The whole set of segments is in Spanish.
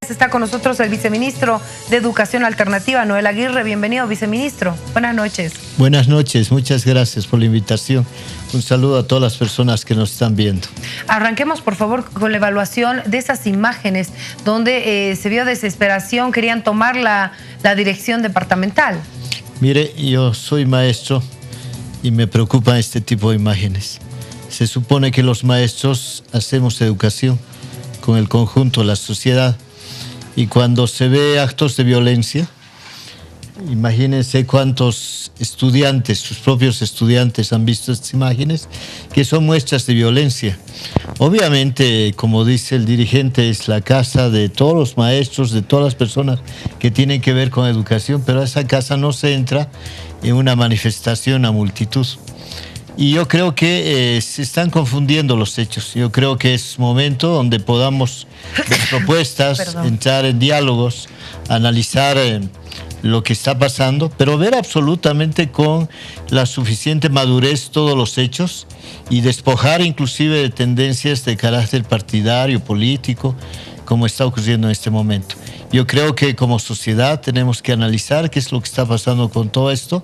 Está con nosotros el viceministro de Educación Alternativa, Noel Aguirre. Bienvenido, viceministro. Buenas noches. Buenas noches, muchas gracias por la invitación. Un saludo a todas las personas que nos están viendo. Arranquemos, por favor, con la evaluación de esas imágenes donde se vio desesperación, querían tomar la dirección departamental. Mire, yo soy maestro y me preocupan este tipo de imágenes. Se supone que los maestros hacemos educación con el conjunto de la sociedad. Y cuando se ve actos de violencia, imagínense cuántos estudiantes, sus propios estudiantes han visto estas imágenes, que son muestras de violencia. Obviamente, como dice el dirigente, es la casa de todos los maestros, de todas las personas que tienen que ver con educación, pero a esa casa no se entra en una manifestación a multitud. Y yo creo que se están confundiendo los hechos. Yo creo que es momento donde podamos ver propuestas, entrar en diálogos, analizar lo que está pasando, pero ver absolutamente con la suficiente madurez todos los hechos y despojar inclusive de tendencias de carácter partidario, político, como está ocurriendo en este momento. Yo creo que como sociedad tenemos que analizar qué es lo que está pasando con todo esto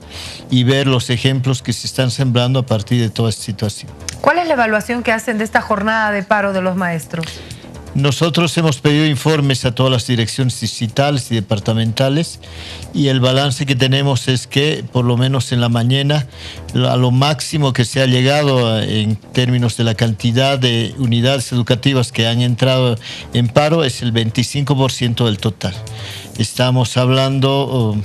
y ver los ejemplos que se están sembrando a partir de toda esta situación. ¿Cuál es la evaluación que hacen de esta jornada de paro de los maestros? Nosotros hemos pedido informes a todas las direcciones distritales y departamentales y el balance que tenemos es que por lo menos en la mañana a lo máximo que se ha llegado en términos de la cantidad de unidades educativas que han entrado en paro es el 25% del total. Estamos hablando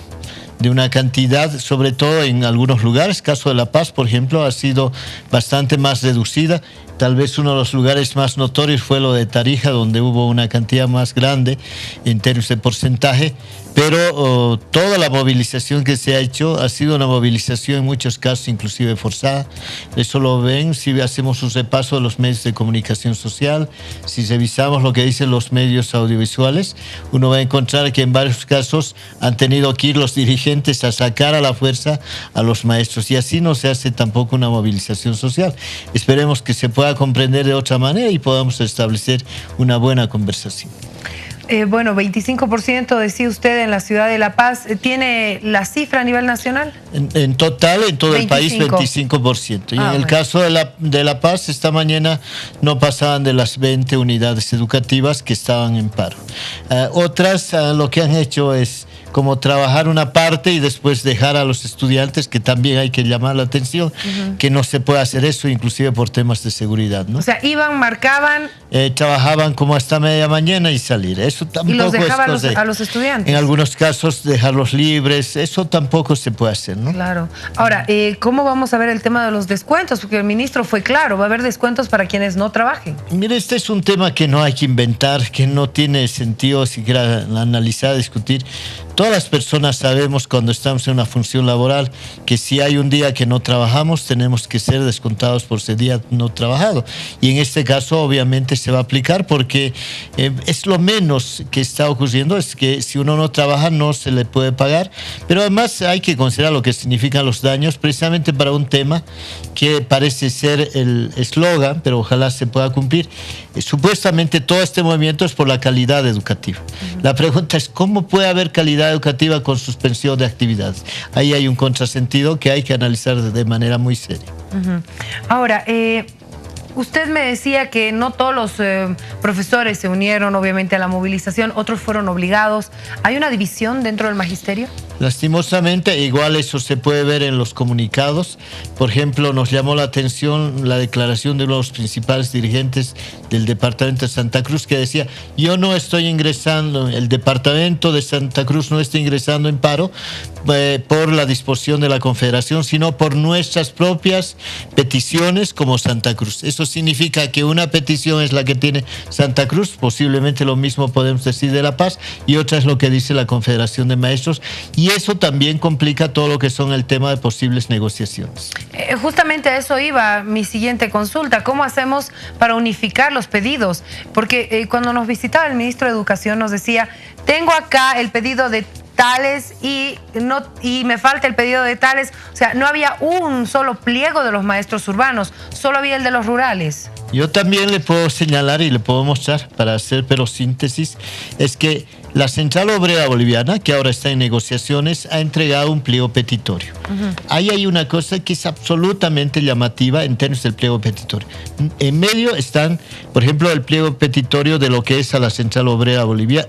de una cantidad, sobre todo en algunos lugares, caso de La Paz, por ejemplo, ha sido bastante más reducida. Tal vez uno de los lugares más notorios fue lo de Tarija, donde hubo una cantidad más grande en términos de porcentaje, pero toda la movilización que se ha hecho ha sido una movilización en muchos casos inclusive forzada. Eso lo ven si hacemos un repaso de los medios de comunicación social, si revisamos lo que dicen los medios audiovisuales, uno va a encontrar que en varios casos han tenido que ir los dirigentes a sacar a la fuerza a los maestros y así no se hace tampoco una movilización social. Esperemos que se pueda comprender de otra manera y podamos establecer una buena conversación. Bueno, 25% decía usted en la ciudad de La Paz. ¿Tiene la cifra a nivel nacional? En total, en todo 25. El país, 25%. Y en el caso de la Paz, esta mañana no pasaban de las 20 unidades educativas que estaban en paro. Otras lo que han hecho es como trabajar una parte y después dejar a los estudiantes, que también hay que llamar la atención, que no se puede hacer eso, inclusive por temas de seguridad, ¿no? O sea, iban, marcaban... trabajaban como hasta media mañana y salir. Eso tampoco ¿Y los dejaban es a los estudiantes? En algunos casos dejarlos libres, eso tampoco se puede hacer, ¿no? Claro. Ahora, ¿cómo vamos a ver el tema de los descuentos? Porque el ministro fue claro, va a haber descuentos para quienes no trabajen. Mire, este es un tema que no hay que inventar, que no tiene sentido siquiera analizar, discutir. Todas las personas sabemos cuando estamos en una función laboral que si hay un día que no trabajamos, tenemos que ser descontados por ese día no trabajado. Y en este caso, obviamente, se va a aplicar porque es lo menos que está ocurriendo, es que si uno no trabaja no se le puede pagar. Pero además hay que considerar lo que significan los daños precisamente para un tema que parece ser el eslogan, pero ojalá se pueda cumplir. Supuestamente todo este movimiento es por la calidad educativa. La pregunta es, ¿cómo puede haber calidad educativa con suspensión de actividades? Ahí hay un contrasentido que hay que analizar de manera muy seria. Ahora, usted me decía que no todos los profesores se unieron obviamente a la movilización, otros fueron obligados. ¿Hay una división dentro del magisterio? Lastimosamente, igual eso se puede ver en los comunicados. Por ejemplo, nos llamó la atención la declaración de uno de los principales dirigentes del departamento de Santa Cruz que decía: yo no estoy ingresando, el departamento de Santa Cruz no está ingresando en paro por la disposición de la Confederación, sino por nuestras propias peticiones como Santa Cruz. Eso significa que una petición es la que tiene Santa Cruz, posiblemente lo mismo podemos decir de La Paz, y otra es lo que dice la Confederación de Maestros, y eso también complica todo lo que son el tema de posibles negociaciones. Justamente a eso iba mi siguiente consulta. ¿Cómo hacemos para unificar los pedidos? Porque cuando nos visitaba el ministro de Educación nos decía: tengo acá el pedido de tales y me falta el pedido de tales. O sea, no había un solo pliego de los maestros urbanos, solo había el de los rurales. Yo también le puedo señalar y le puedo mostrar, para hacer pero síntesis, es que la Central Obrera Boliviana, que ahora está en negociaciones, ha entregado un pliego petitorio. Ahí hay una cosa que es absolutamente llamativa en términos del pliego petitorio. En medio están, por ejemplo, el pliego petitorio de lo que es a la Central Obrera Boliviana,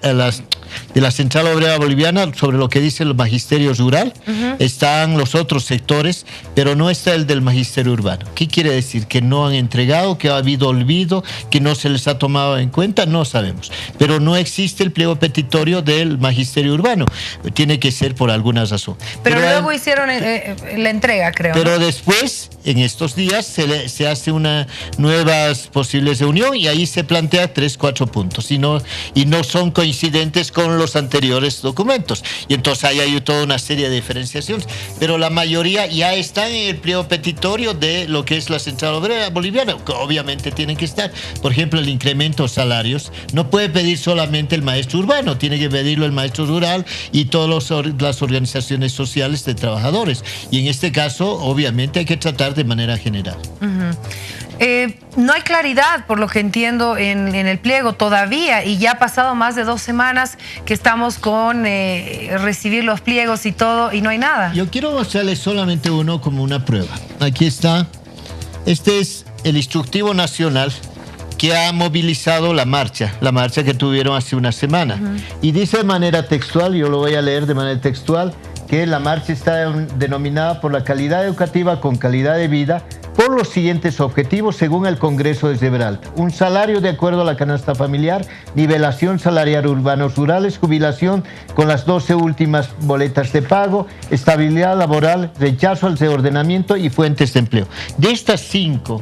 de la Central Obrera Boliviana, sobre lo que dice el magisterio rural. Están los otros sectores, pero no está el del magisterio urbano. ¿Qué quiere decir? Que no han entregado, que ha habido olvido, que no se les ha tomado en cuenta, no sabemos. Pero no existe el pliego petitorio del magisterio urbano. Tiene que ser por alguna razón. Pero luego hicieron la entrega, creo. Pero ¿no? Después, en estos días, se hace una nuevas posibles reunión y ahí se plantea 3-4 puntos y no son coincidentes con los anteriores documentos. Y entonces ahí hay toda una serie de diferenciaciones. Pero la mayoría ya están en el pliego petitorio de lo que es la Central Obrera Boliviana, que obviamente tienen que estar. Por ejemplo, el incremento de salarios no puede pedir solamente el maestro urbano, tiene que pedirlo el maestro rural y todas las organizaciones sociales de trabajadores. Y en este caso, obviamente, hay que tratar de manera general. No hay claridad, por lo que entiendo, en el pliego todavía, y ya ha pasado más de 2 semanas que estamos con recibir los pliegos y todo, y no hay nada. Yo quiero mostrarles solamente uno como una prueba. Aquí está. Este es el instructivo nacional que ha movilizado la marcha que tuvieron hace una semana. Y dice de manera textual, yo lo voy a leer de manera textual, que la marcha está denominada por la calidad educativa con calidad de vida, por los siguientes objetivos según el Congreso de Gibraltar: un salario de acuerdo a la canasta familiar, nivelación salarial urbanos rurales, jubilación con las 12 últimas boletas de pago, estabilidad laboral, rechazo al reordenamiento y fuentes de empleo. De estos 5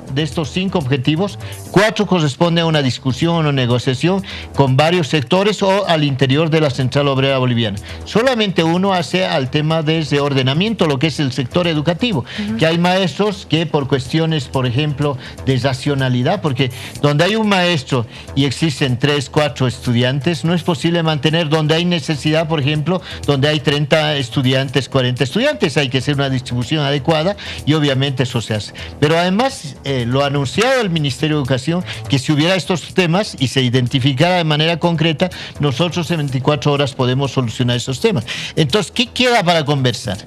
objetivos, 4 corresponden a una discusión o negociación con varios sectores o al interior de la Central Obrera Boliviana. Solamente uno hace al tema de reordenamiento, lo que es el sector educativo, que hay maestros que por cuestiones, por ejemplo, de racionalidad, porque donde hay un maestro y existen 3, 4 estudiantes, no es posible mantener. Donde hay necesidad, por ejemplo, donde hay 30 estudiantes, 40 estudiantes, hay que hacer una distribución adecuada y obviamente eso se hace. Pero además, lo ha anunciado el Ministerio de Educación, que si hubiera estos temas y se identificara de manera concreta, nosotros en 24 horas podemos solucionar esos temas. Entonces, ¿qué queda para conversar?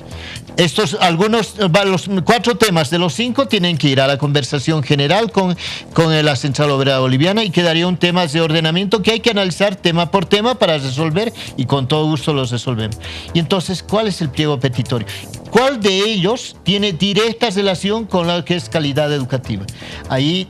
Los 4 temas de los 5 tienen que ir a la conversación general con la Central Obrera Boliviana, y quedaría un tema de ordenamiento que hay que analizar tema por tema para resolver, y con todo gusto los resolvemos. Y entonces, ¿cuál es el pliego petitorio? ¿Cuál de ellos tiene directa relación con lo que es calidad educativa? Ahí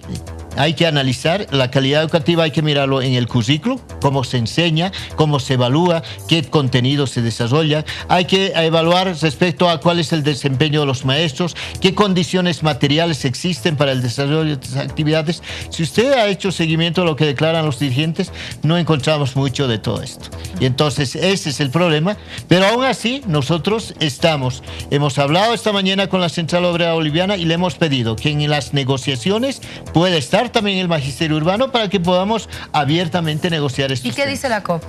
hay que analizar la calidad educativa, hay que mirarlo en el currículo, cómo se enseña, cómo se evalúa, qué contenido se desarrolla. Hay que evaluar respecto a cuál es el desempeño de los maestros, qué condiciones materiales existen para el desarrollo de estas actividades. Si usted ha hecho seguimiento de lo que declaran los dirigentes, no encontramos mucho de todo esto. Y entonces ese es el problema. Pero aún así, nosotros hemos hablado esta mañana con la Central Obrera Boliviana y le hemos pedido que en las negociaciones pueda estar también el magisterio urbano para que podamos abiertamente negociar estos temas. ¿Y qué dice la COP?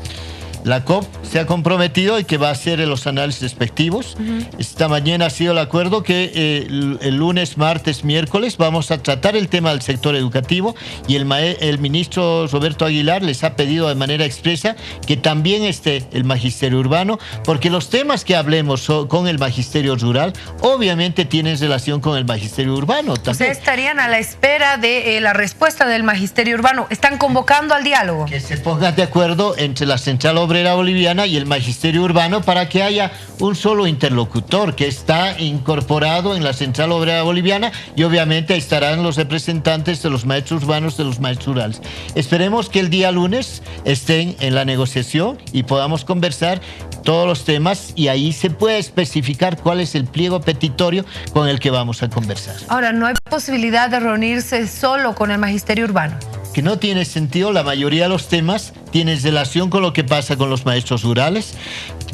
La COP se ha comprometido y que va a hacer los análisis respectivos. Esta mañana ha sido el acuerdo que el lunes, martes, miércoles vamos a tratar el tema del sector educativo, y el ministro Roberto Aguilar les ha pedido de manera expresa que también esté el magisterio urbano, porque los temas que hablemos con el magisterio rural obviamente tienen relación con el magisterio urbano también. Ustedes estarían a la espera de la respuesta del magisterio urbano. ¿Están convocando al diálogo? Que se pongan de acuerdo entre la Central Obrera Boliviana y el magisterio urbano para que haya un solo interlocutor que está incorporado en la Central Obrera Boliviana, y obviamente estarán los representantes de los maestros urbanos, de los maestros rurales. Esperemos que el día lunes estén en la negociación y podamos conversar todos los temas, y ahí se puede especificar cuál es el pliego petitorio con el que vamos a conversar. Ahora, ¿no hay posibilidad de reunirse solo con el magisterio urbano? Que no tiene sentido. La mayoría de los temas tiene relación con lo que pasa con los maestros rurales,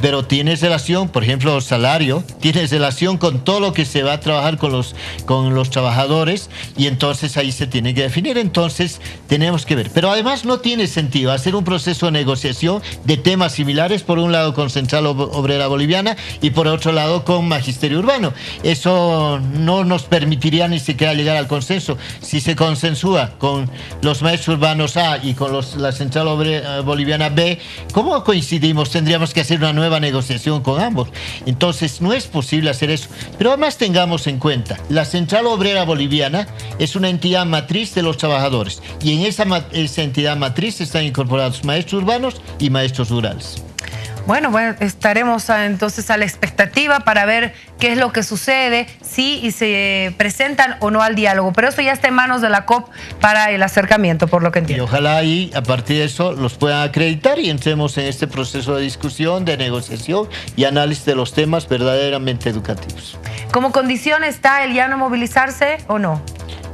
pero tiene relación, por ejemplo, salario, tiene relación con todo lo que se va a trabajar con los trabajadores, y entonces ahí se tiene que definir. Entonces tenemos que ver. Pero además no tiene sentido hacer un proceso de negociación de temas similares, por un lado con Central Obrera Boliviana y por otro lado con Magisterio Urbano. Eso no nos permitiría ni siquiera llegar al consenso. Si se consensúa con los maestros urbanos A y con la Central Obrera Boliviana B, ¿cómo coincidimos? Tendríamos que hacer una nueva negociación con ambos. Entonces no es posible hacer eso. Pero además tengamos en cuenta, la Central Obrera Boliviana es una entidad matriz de los trabajadores, y en esa entidad matriz están incorporados maestros urbanos y maestros rurales. Bueno, estaremos entonces a la expectativa para ver qué es lo que sucede, si se presentan o no al diálogo. Pero eso ya está en manos de la COP para el acercamiento, por lo que entiendo. Y ojalá ahí, a partir de eso, los puedan acreditar y entremos en este proceso de discusión, de negociación y análisis de los temas verdaderamente educativos. ¿Como condición está el ya no movilizarse o no?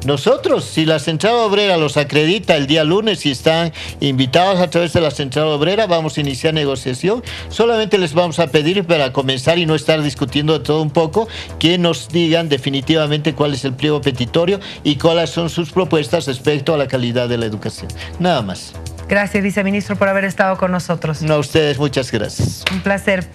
Nosotros, si la Central Obrera los acredita el día lunes y están invitados a través de la Central Obrera, vamos a iniciar negociación. Solamente les vamos a pedir, para comenzar y no estar discutiendo de todo un poco, que nos digan definitivamente cuál es el pliego petitorio y cuáles son sus propuestas respecto a la calidad de la educación. Nada más. Gracias, viceministro, por haber estado con nosotros. No, a ustedes, muchas gracias. Un placer.